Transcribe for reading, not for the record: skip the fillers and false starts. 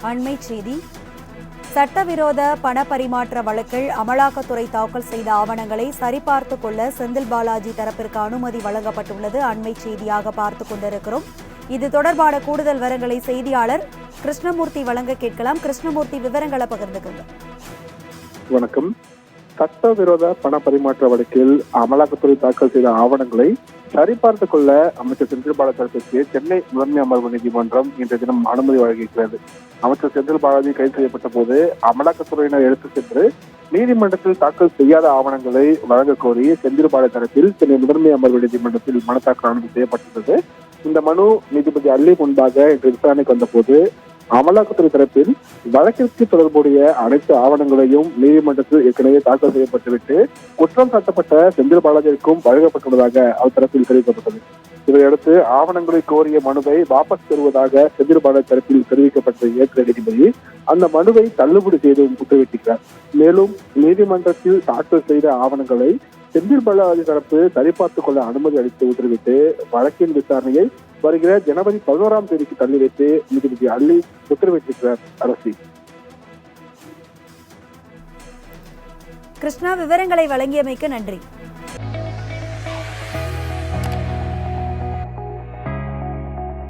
அண்மை செய்தி. சட்டவிரோத பண பரிமாற்ற வழக்கில் அமலாக்கத்துறை தாக்கல் செய்த ஆவணங்களை சரிபார்த்துக் கொள்ள செந்தில் பாலாஜி தரப்பிற்கு அனுமதி வழங்கப்பட்டுள்ளது. அண்மை செய்தியாக பார்த்துக் கொண்டிருக்கிறோம். இது தொடர்பான கூடுதல் விவரங்களை செய்தியாளர் கிருஷ்ணமூர்த்தி வழங்க கேட்கலாம். கிருஷ்ணமூர்த்தி, விவரங்களை பகிர்ந்துக்கங்க. வணக்கம். சட்டவிரோத பண பரிமாற்ற வழக்கில் அமலாக்கத்துறை தாக்கல் செய்த ஆவணங்களை சரிபார்த்துக் கொள்ள அமைச்சர் செந்தில் பாலாஜி தரப்பிற்கு சென்னை முதன்மை அமர்வு நீதிமன்றம் இன்றைய தினம் அனுமதி வழங்கியிருக்கிறது. அமைச்சர் செந்தில் பாலாஜி கைது செய்யப்பட்ட போது அமலாக்கத்துறையினர் எடுத்துச் சென்று நீதிமன்றத்தில் தாக்கல் செய்யாத ஆவணங்களை வழங்க கோரி செந்தில் பாலாஜி தரப்பில் சென்னை முதன்மை அமர்வு நீதிமன்றத்தில் மனு தாக்கல் அனுமதி செய்யப்பட்டுள்ளது. இந்த மனு நீதிபதி அல்லி முன்பாக இன்று விசாரணைக்கு வந்தபோது அமலாக்கத்துறை தரப்பில் வழக்கிற்கு தொடர்புடைய அனைத்து ஆவணங்களையும் நீதிமன்றத்தில் ஏற்கனவே தாக்கல் செய்யப்பட்டுவிட்டு குற்றம் சாட்டப்பட்ட செந்தில் பாலாஜிக்கும் வழங்கப்பட்டுள்ளதாக அவர் தரப்பில் தெரிவிக்கப்பட்டது. இதையடுத்து ஆவணங்களை கோரிய மனுவை வாபஸ் பெறுவதாக செந்தில் பாலாஜி தரப்பில் தெரிவிக்கப்பட்ட ஏற்ற நீதிபதி அந்த மனுவை தள்ளுபடி செய்து உத்தரவிட்டிருக்கிறார். மேலும் நீதிமன்றத்தில் தாக்கல் செய்த ஆவணங்களை செந்தில் பாலாஜி தரப்பு சரிபார்த்துக் கொள்ள அனுமதி அளித்து உத்தரவிட்டு வழக்கின் விசாரணையை வருகிற ஜனவரி 11ஆம் தேதிக்கு தள்ளி வைத்து நீதிபதி அல்லி உத்தரவிட்டிருக்கிறார். அரசி கிருஷ்ணா, விவரங்களை வழங்கியமைக்கு நன்றி.